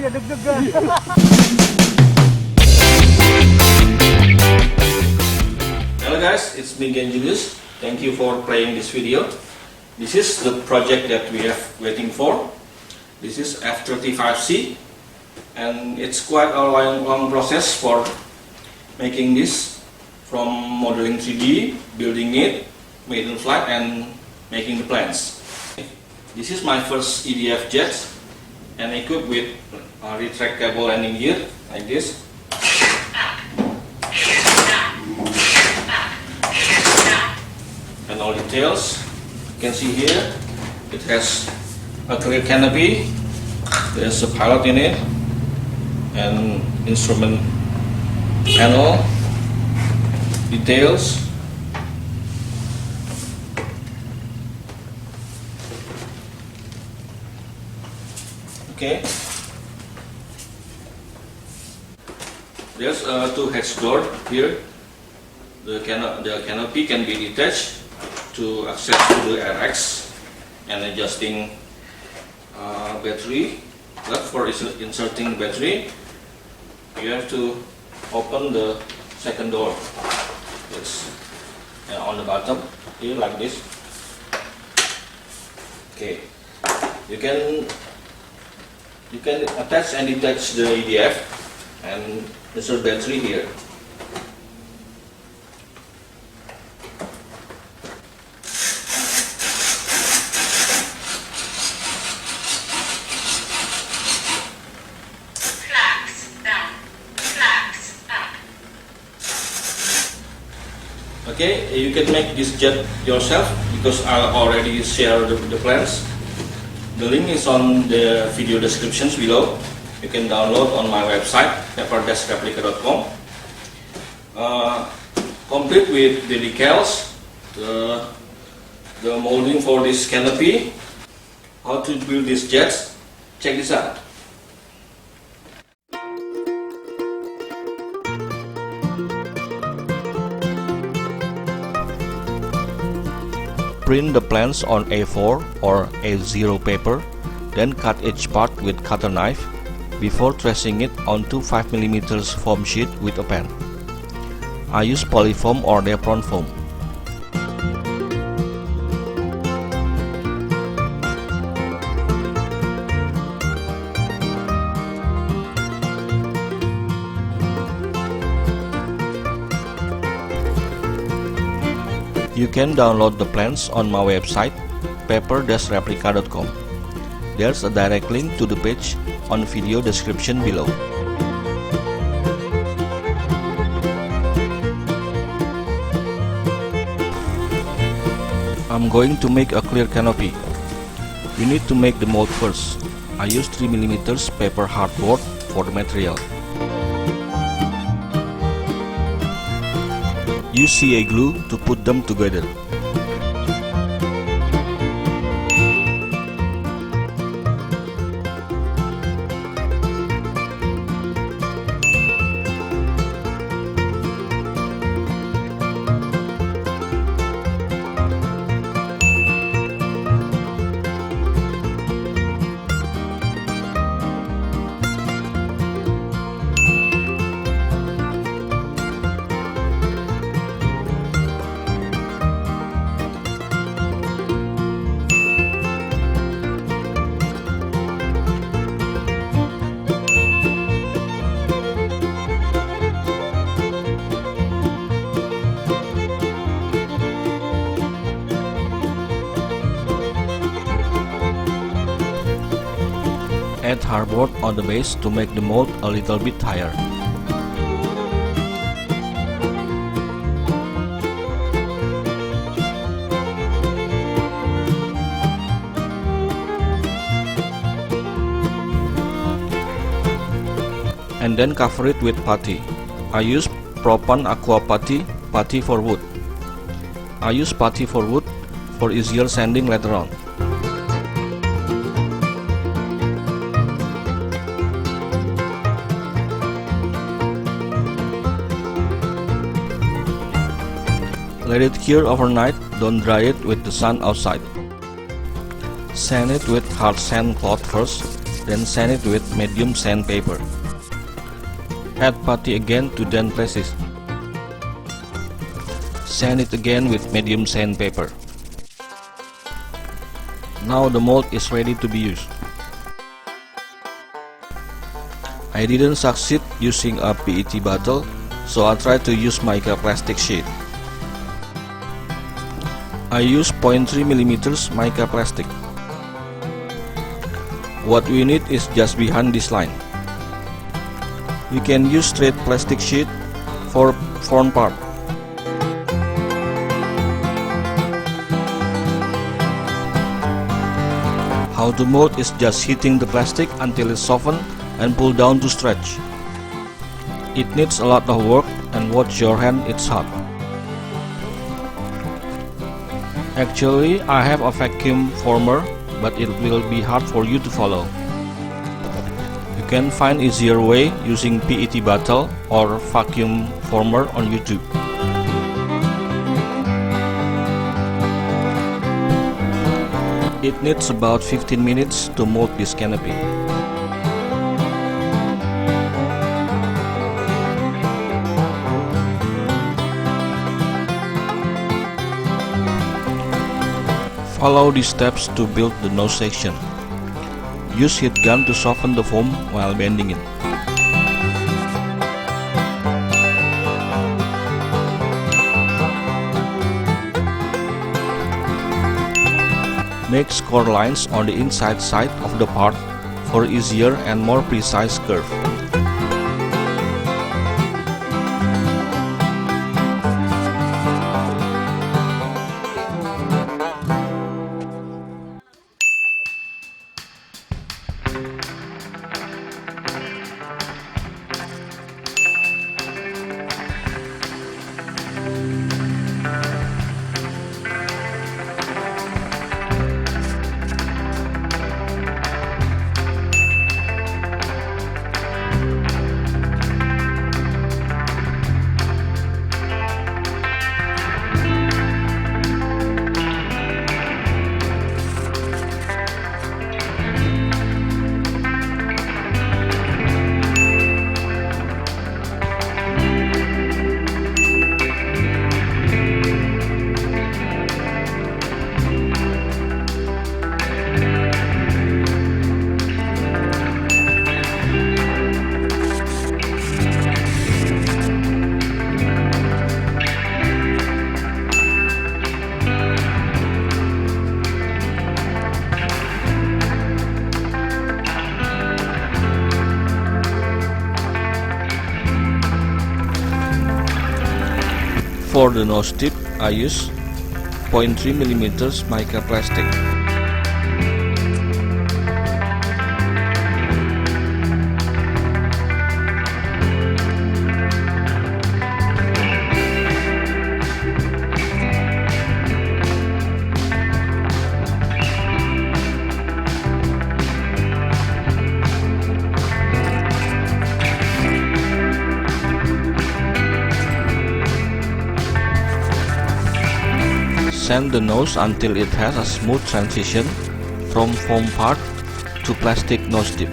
ya deg-degan. Hello guys, it's me again Julius. Thank you for playing this video. This is the project that we have waiting for. This is F-35C, and it's quite a long process for making this, from modeling 3D, building it, Maiden Flight, and making the plans. This is my first EDF jet, and equipped with a retractable landing gear like this. And all details you can see here. It has a clear canopy, there's a pilot in it, and instrument panel details. Okay, there's two hatch door here. The canopy can be detached to access to the RX and adjusting battery. But for inserting battery, you have to open the second door. It's on the bottom here like this. Okay, you can attach and detach the EDF and insert battery here. Okay, you can make this jet yourself because I already shared the plans. The link is on the video descriptions below. You can download on my website, paper-replica.com. Complete with the decals, the molding for this canopy. How to build these jets? Check this out. Print the plans on A4 or A0 paper, then cut each part with cutter knife before tracing it onto 5mm foam sheet with a pen. I use polyfoam or Depron foam. You can download the plans on my website, paper-replica.com. There's a direct link to the page on video description below. I'm going to make a clear canopy. You need to make the mold first. I use 3mm paper hardboard for the material. Use CA glue to put them together. Add hardboard on the base to make the mold a little bit higher. And then cover it with putty. I use Propan Aqua putty for wood. I use putty for wood for easier sanding later on. Let it cure overnight, don't dry it with the sun outside. Sand it with hard sand cloth first, then sand it with medium sandpaper. Add putty again to then places. Sand it again with medium sandpaper. Now the mold is ready to be used. I didn't succeed using a PET bottle, so I tried to use microplastic sheet. I use 0.3 mm microplastic. What we need is just behind this line. You can use straight plastic sheet for front part. How to mold is just heating the plastic until it's softened and pull down to stretch. It needs a lot of work, and watch your hand, it's hot. Actually, I have a vacuum former, but it will be hard for you to follow. You can find easier way using PET bottle or vacuum former on YouTube. It needs about 15 minutes to mold this canopy. Follow these steps to build the nose section. Use heat gun to soften the foam while bending it. Make score lines on the inside side of the part for easier and more precise curve. For the nose tip, I use 0.3 mm microplastic. Sand the nose until it has a smooth transition from foam part to plastic nose tip.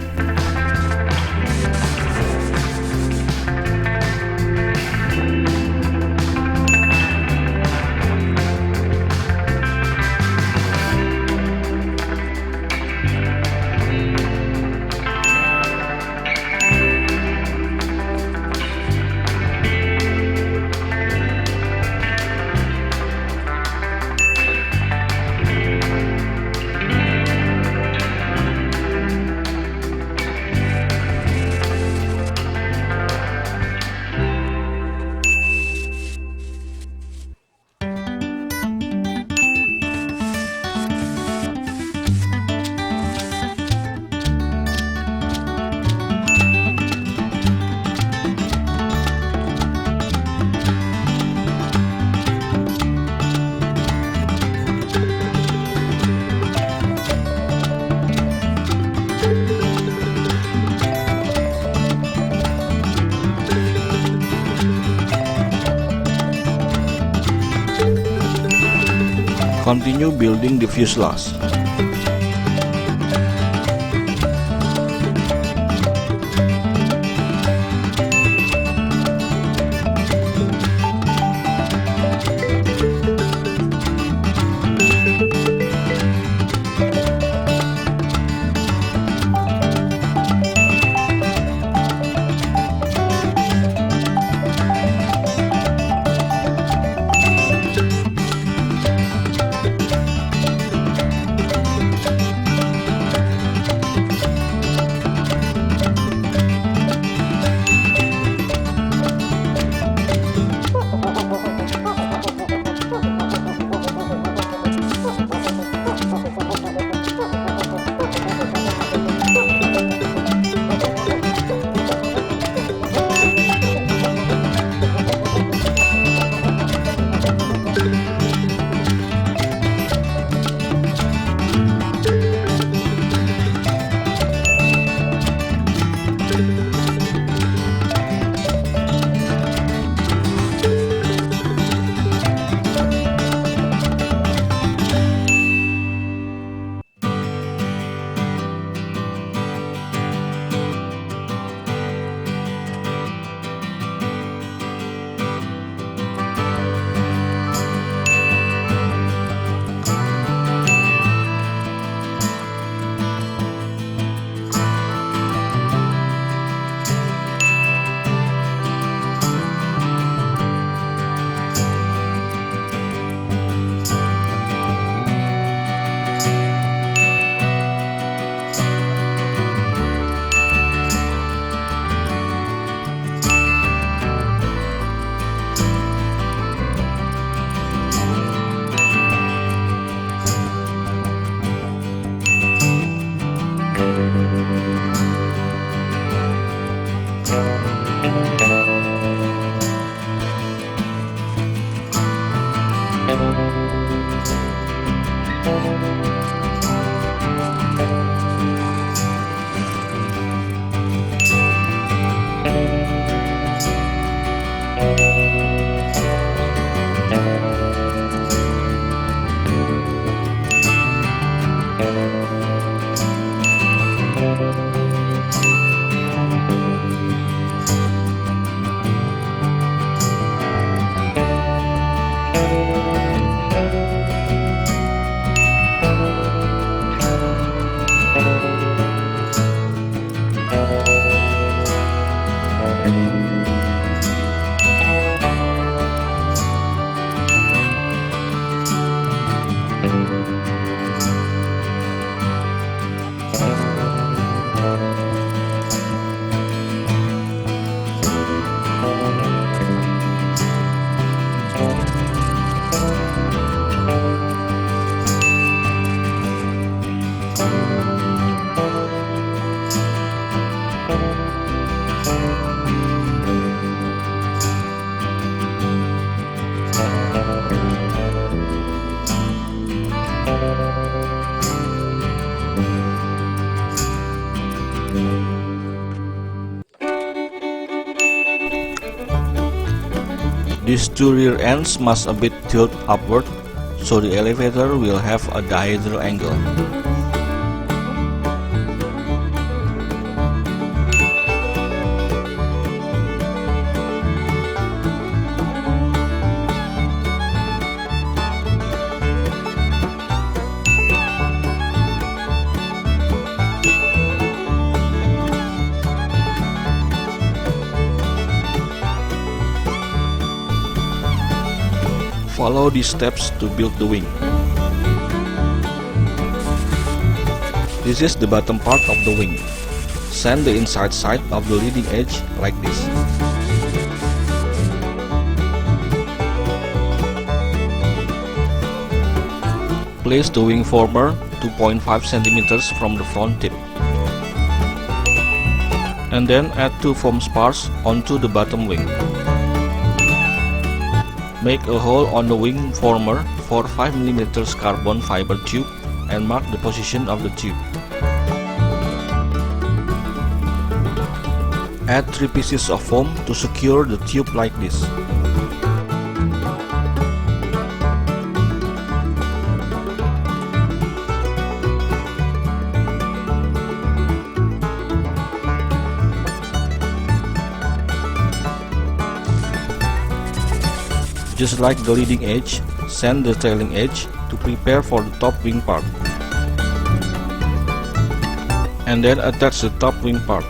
Continue building the fuselage. These two rear ends must a bit tilt upward, so the elevator will have a dihedral angle. Follow these steps to build the wing. This is the bottom part of the wing. Sand the inside side of the leading edge like this. Place the wing former 2.5 cm from the front tip. And then add 2 foam spars onto the bottom wing. Make a hole on the wing former for 5 mm carbon fiber tube and mark the position of the tube. Add 3 pieces of foam to secure the tube like this. Just like the leading edge, sand the trailing edge to prepare for the top wing part. And then attach the top wing part.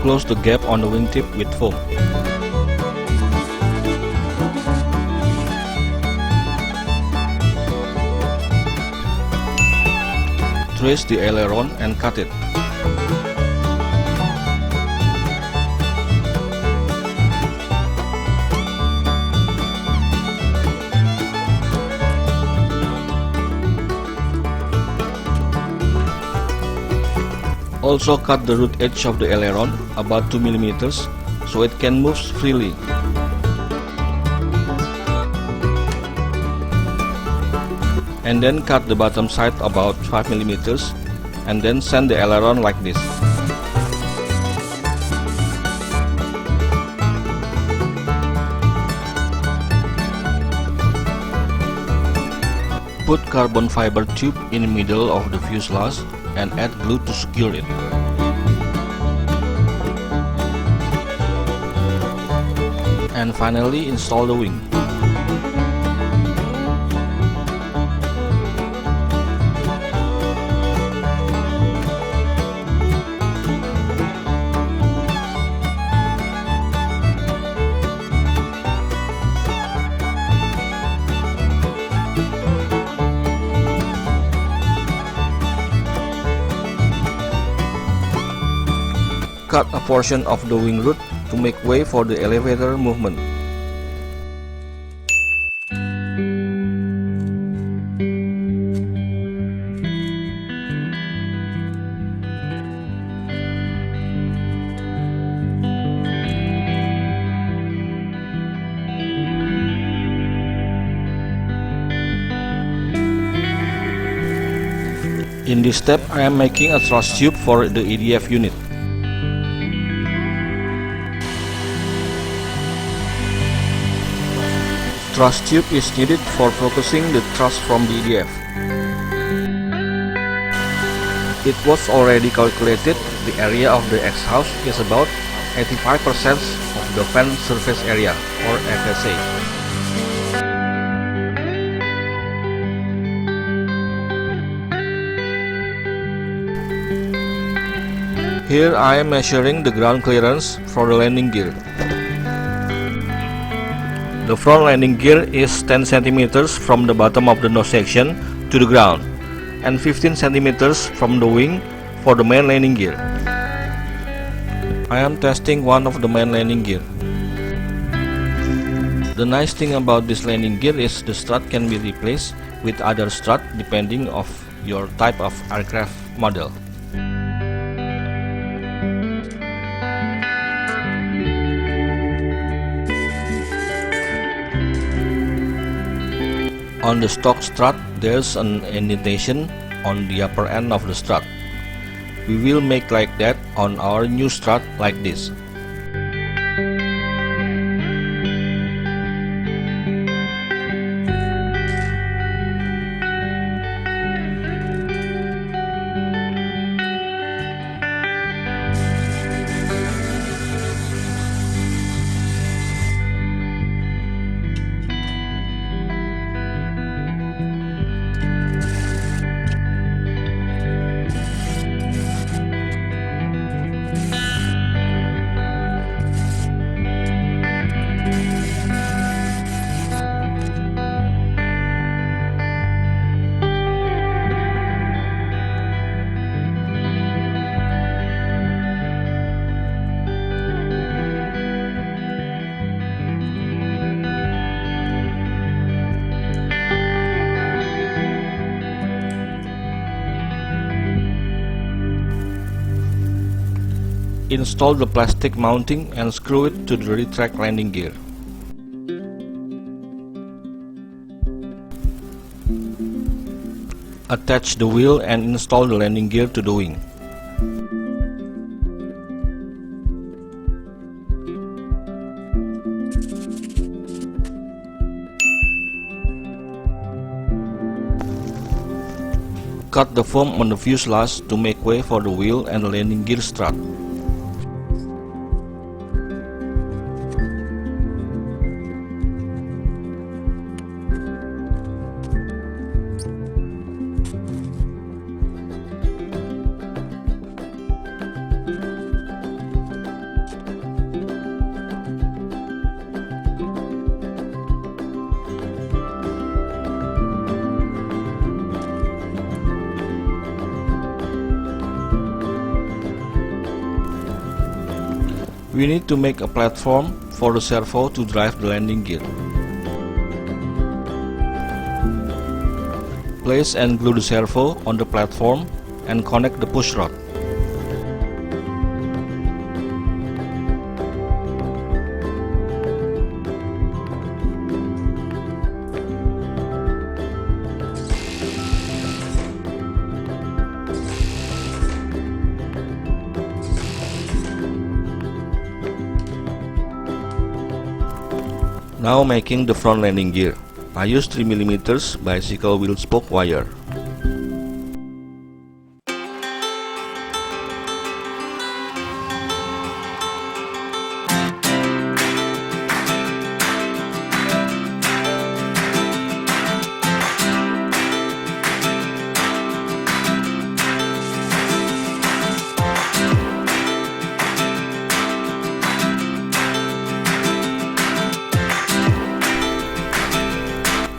Close the gap on the wingtip with foam. Trace the aileron and cut it. Also cut the root edge of the aileron about 2 mm so it can move freely. And then cut the bottom side about 5 mm and then sand the aileron like this. Put carbon fiber tube in the middle of the fuselage and add glue to secure it. And finally install the wing. Cut a portion of the wing root to make way for the elevator movement. In this step, I am making a thrust tube for the EDF unit. Thrust tube is needed for focusing the thrust from the EDF. It was already calculated the area of the exhaust is about 85% of the fan surface area, or FSA. Here I am measuring the ground clearance for the landing gear. The front landing gear is 10 cm from the bottom of the nose section to the ground, and 15 cm from the wing for the main landing gear. I am testing one of the main landing gear. The nice thing about this landing gear is the strut can be replaced with other strut depending of your type of aircraft model. On the stock strut, there's an indentation on the upper end of the strut. We will make like that on our new strut like this. Install the plastic mounting and screw it to the retract landing gear. Attach the wheel and install the landing gear to the wing. Cut the foam on the fuselage to make way for the wheel and the landing gear strut. We need to make a platform for the servo to drive the landing gear. Place and glue the servo on the platform and connect the pushrod. Now making the front landing gear. I use 3 mm bicycle wheel spoke wire.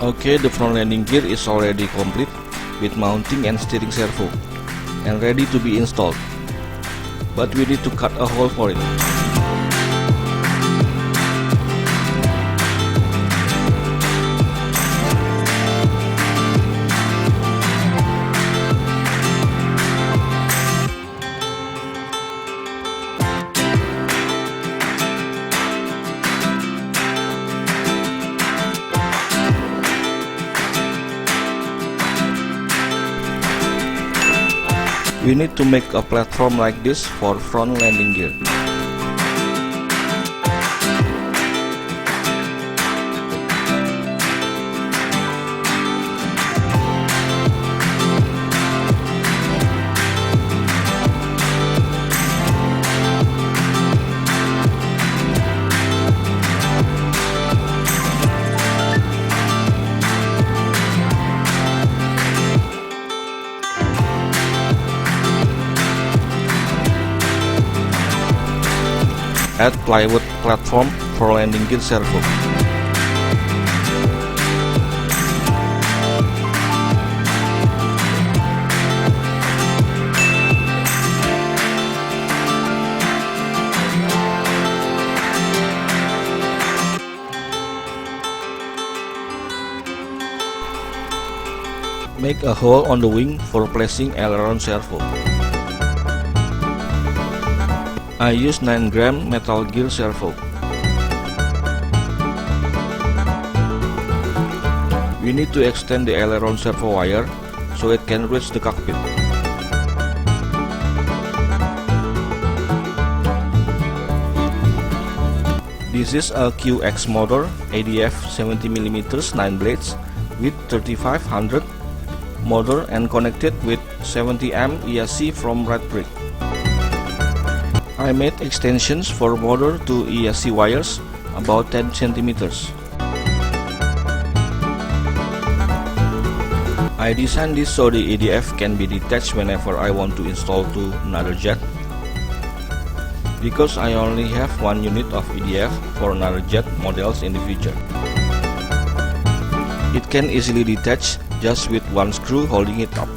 Okay, the front landing gear is already complete with mounting and steering servo and ready to be installed, but we need to cut a hole for it. We need to make a platform like this for front landing gear. Add plywood platform for landing gear servo. Make a hole on the wing for placing aileron servo. I use 9-gram metal gear servo. We need to extend the aileron servo wire so it can reach the cockpit. This is a QX motor, EDF 70mm 9 blades with 3500 motor and connected with 70 amp ESC from Red Brick. I made extensions for motor to ESC wires about 10 centimeters. I designed this so the EDF can be detached whenever I want to install to another jet. Because I only have one unit of EDF for another jet models in the future. It can easily detach just with one screw holding it up.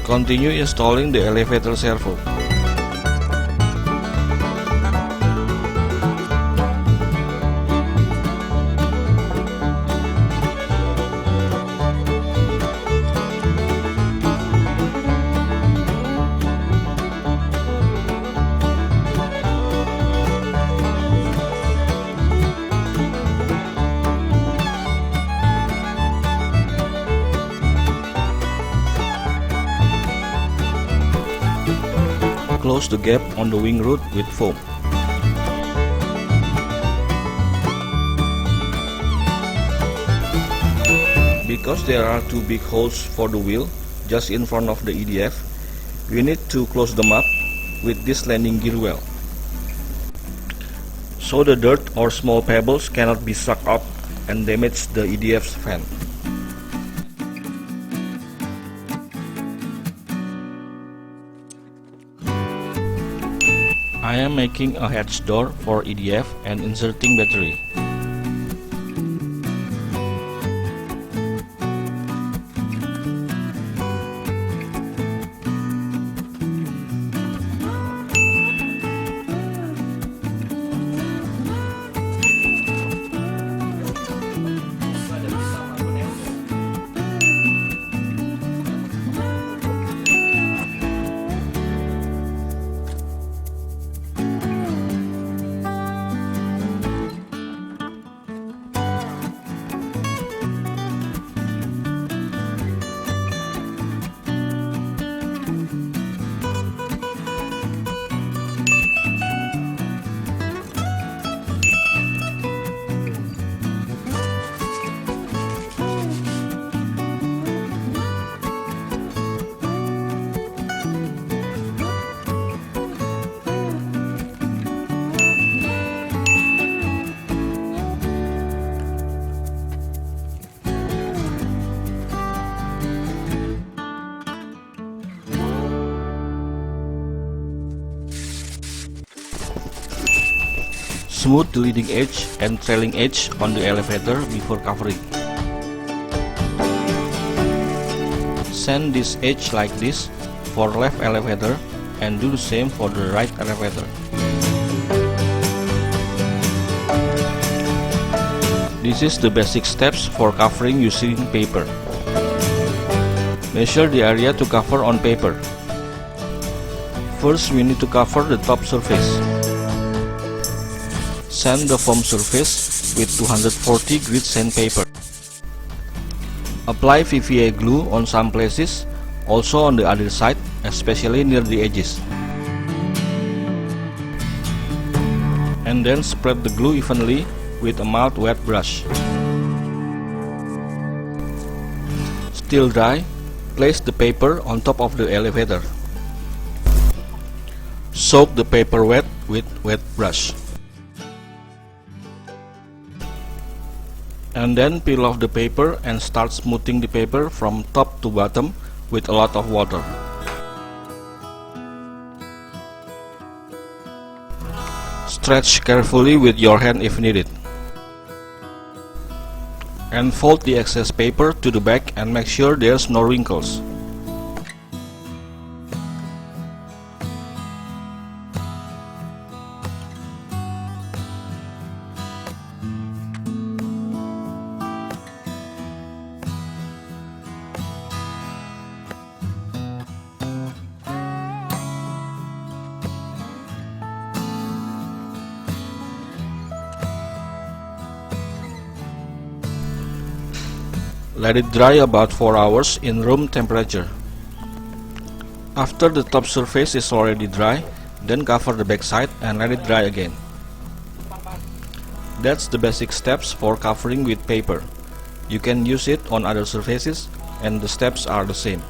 Continue installing the elevator servo. Close the gap on the wing root with foam. Because there are two big holes for the wheel just in front of the EDF, we need to close them up with this landing gear well, so the dirt or small pebbles cannot be sucked up and damage the EDF's fan. I am making a hatch door for EDF and inserting battery. Smooth the leading edge and trailing edge on the elevator before covering. Sand this edge like this for left elevator and do the same for the right elevator. This is the basic steps for covering using paper. Measure the area to cover on paper. First, we need to cover the top surface. Sand the foam surface with 240 grit sandpaper. Apply PVA glue on some places, also on the other side, especially near the edges. And then spread the glue evenly with a mild wet brush. Still dry, place the paper on top of the elevator. Soak the paper wet with wet brush. And then peel off the paper and start smoothing the paper from top to bottom with a lot of water. Stretch carefully with your hand if needed. And fold the excess paper to the back and make sure there's no wrinkles. Let it dry about 4 hours in room temperature. After the top surface is already dry, then cover the back side and let it dry again. That's the basic steps for covering with paper. You can use it on other surfaces and the steps are the same.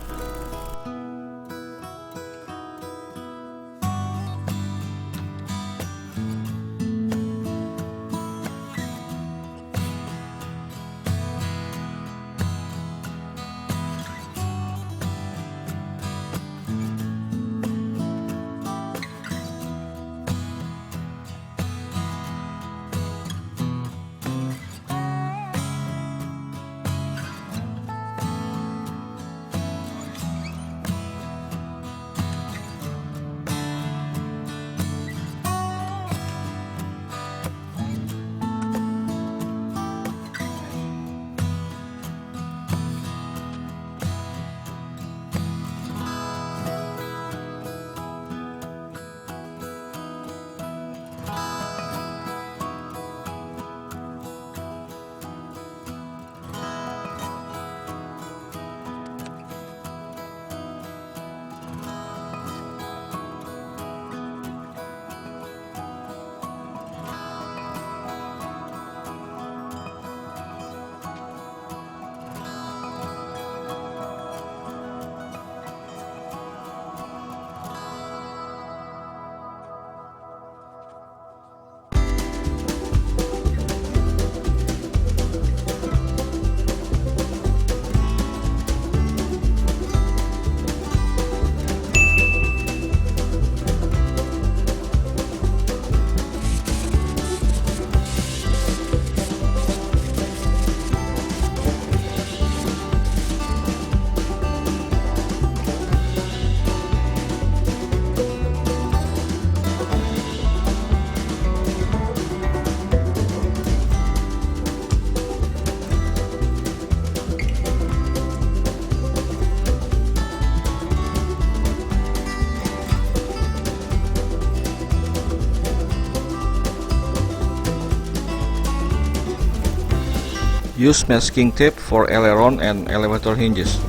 Use masking tape for aileron and elevator hinges.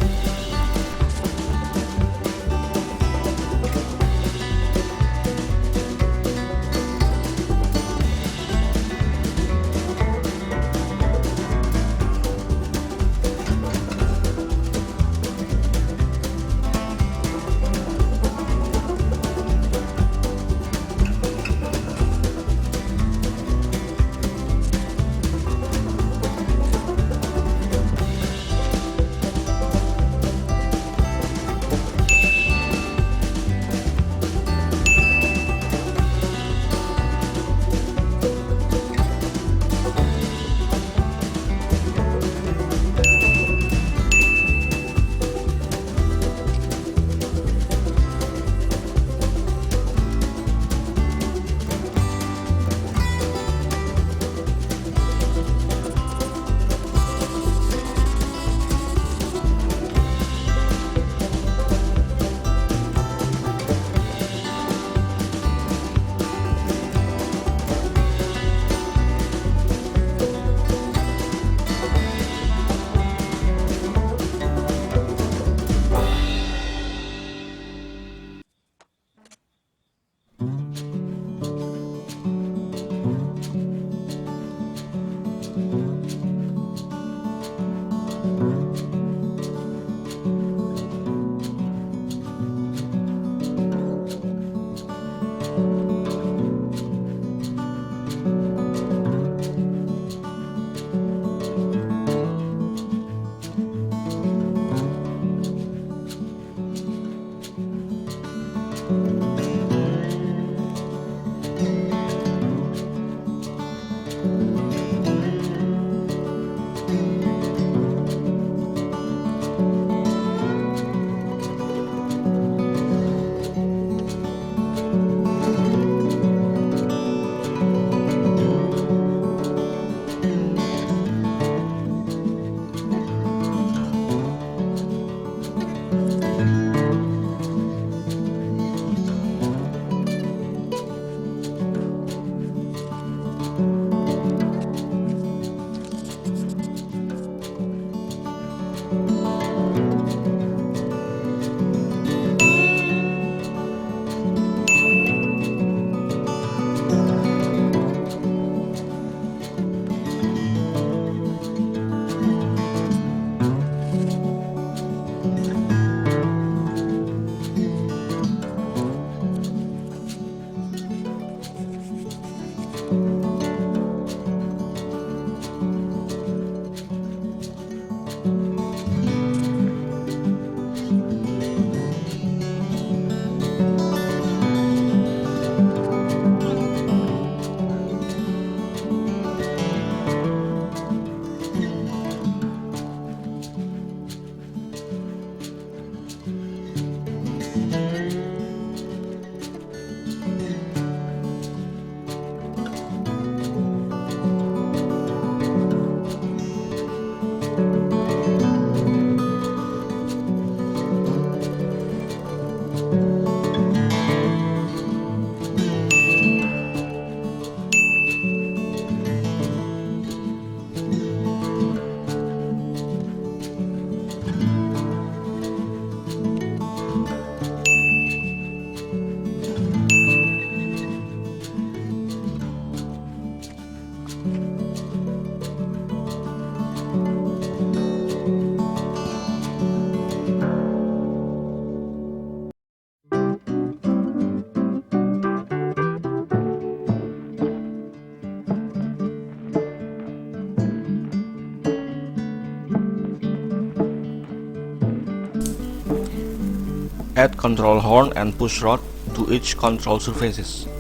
Add control horn and push rod to each control surfaces.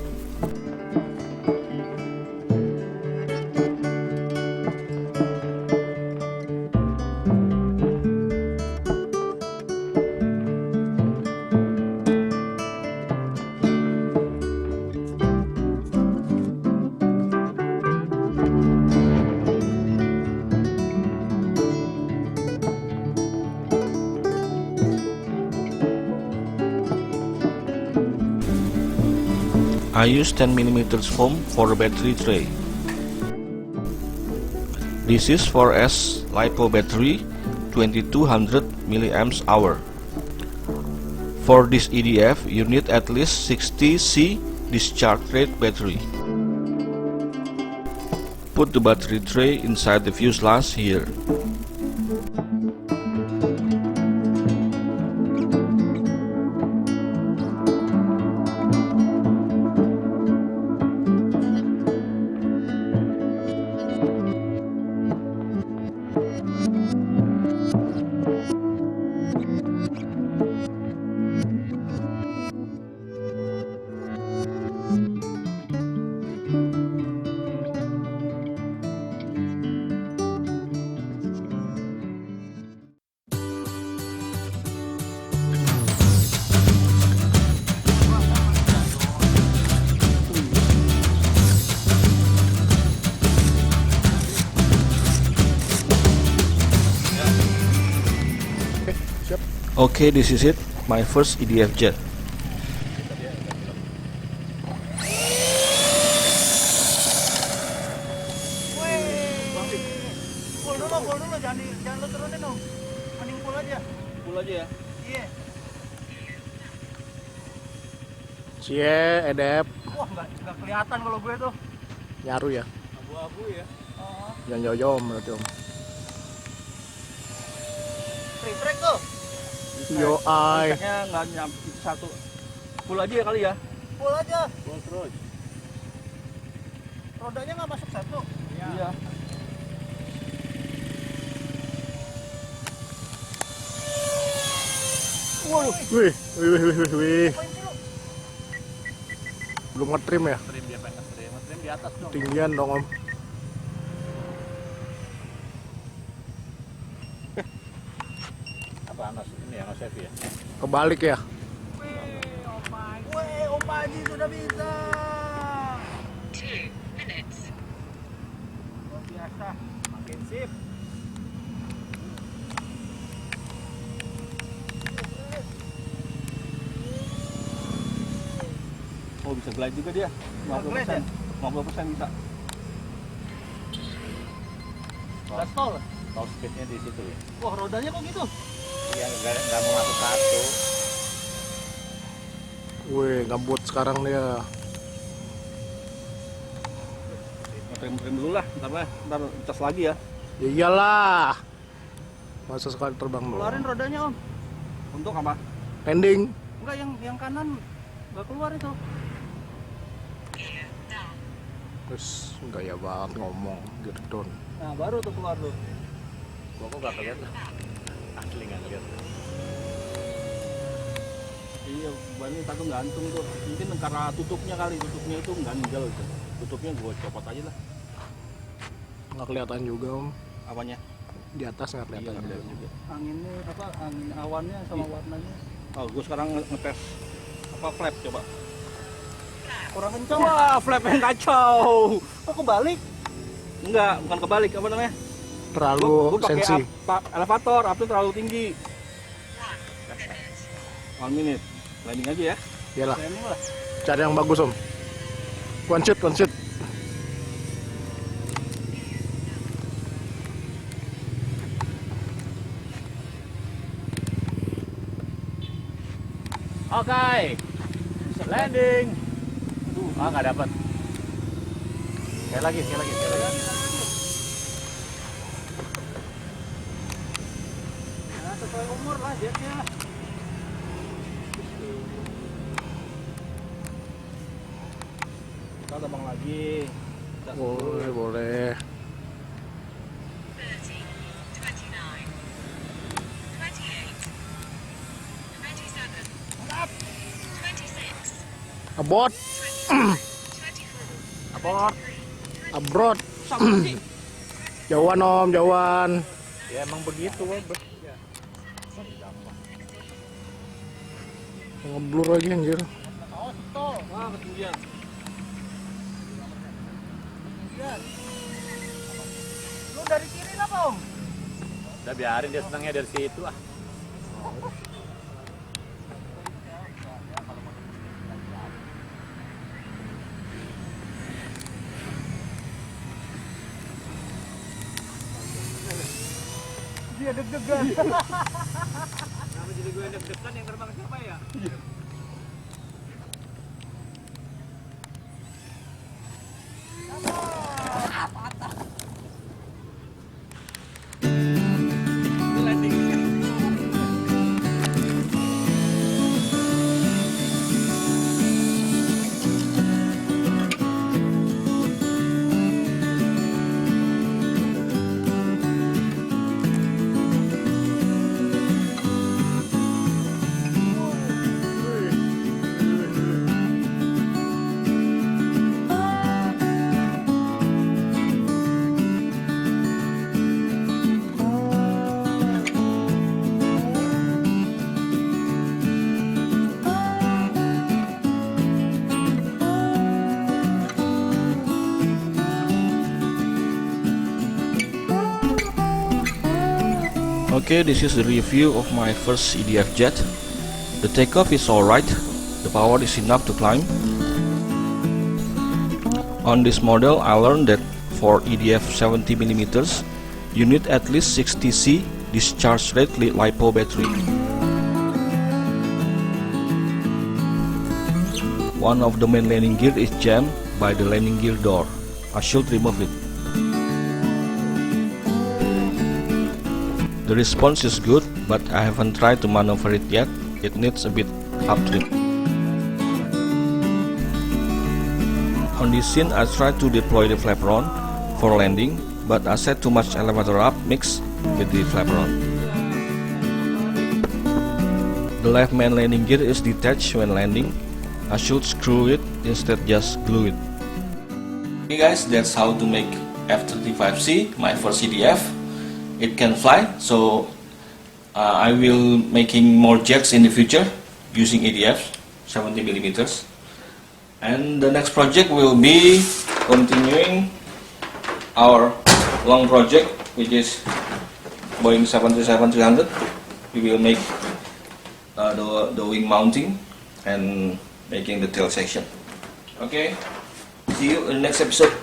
I use 10mm foam for the battery tray. This is for S LiPo battery 2200 mAh. For this EDF, you need at least 60C discharge rate battery. Put the battery tray inside the fuselage here. Okay, this is it, my first EDF jet. Pull dulu, jangan lu turunin dong. Mending pull aja. Pull aja ya. Iya. Cie, EDF. Wah, nggak kelihatan kalau gue tuh. Nyaru ya? Abu-abu ya. Jangan jauh-jauh berarti om. Retract tuh. Yo ai. Retractnya nggak nyampe satu. Pull aja ya kali ya. Pull aja. Pull terus. Rodanya nggak masuk satu. Iya. Waduh. Wih. Apain sih lu? Belum ngetrim ya? Trim dia pengen trim. Trim di atas dong. Tinggian dong om. Apa anas ini ya, anas heavy ya? Kebalik ya? Wih, Om Haji sudah bisa. 2 minutes. Luar biasa, makin sip. Oh, bisa glide juga dia. 50%. 50% bisa. Gaspol. Top speednya di situ ya. Wah, rodanya kok gitu? Iya, nggak mau masuk satu. Wih, ngebut sekarang dia. Trim dulu lah, ntar cas lagi ya. Ya iyalah. Masa sekali terbang dulu. Keluarin rodanya, Om. Untuk apa? Ending. Enggak, yang kanan nggak keluar itu. Terus gaya banget ngomong gitu. Nah, baru tuh keluar tuh. Gua kok nggak kelihatan. Asli nggak kelihatan. Iya, bannya satu gantung tuh. Mungkin karena tutupnya kali, tutupnya itu ganjel gitu. Tutupnya gua copot aja lah. Nggak kelihatan juga om. Apanya? Di atas nggak kelihatan Iya, juga. juga. Anginnya apa? Angin awannya sama warnanya. Oh, gua sekarang ngetes apa flap coba. Kurang kencang. Wah, flap yang kacau. Kok kebalik? Enggak, bukan kebalik, apa namanya? Terlalu Gua pakai sensi. elevator, up terlalu tinggi. 1 minute. Landing aja ya. Iyalah. Landing lah. Cari yang bagus om. One shoot. Oke. Landing. Ah, nggak dapat. Sekali lagi. Nah, sesuai umur lah jetnya. Kita terbang lagi. Boleh. 30, 29, 28, 27. Abort. Abort. Abroad. Sama sih. Jauhan om, jauhan. Ya emang begitu, Bos. Ngeblur lagi anjir. Wah, ketinggian. Lu dari kiri apa, Om? Udah biarin dia senangnya dari situ ah. Dia deg-degan. Kenapa jadi gue deg-degan yang terbang siapa ya? Okay, this is the review of my first EDF jet. The takeoff is alright, the power is enough to climb. On this model I learned that for EDF 70mm you need at least 60C discharge rate LiPo battery. One of the main landing gear is jammed by the landing gear door. I should remove it. The response is good, but I haven't tried to maneuver it yet. It needs a bit uptrim. On this scene, I tried to deploy the flaperon for landing, but I set too much elevator up mixed with the flaperon. The left main landing gear is detached when landing. I should screw it instead just glue it. Okay guys, that's how to make F-35C, my first EDF. It can fly, so I will making more jets in the future using EDF 70mm. And the next project will be continuing our long project, which is Boeing 737-300. We will make the wing mounting and making the tail section. Okay, see you in the next episode.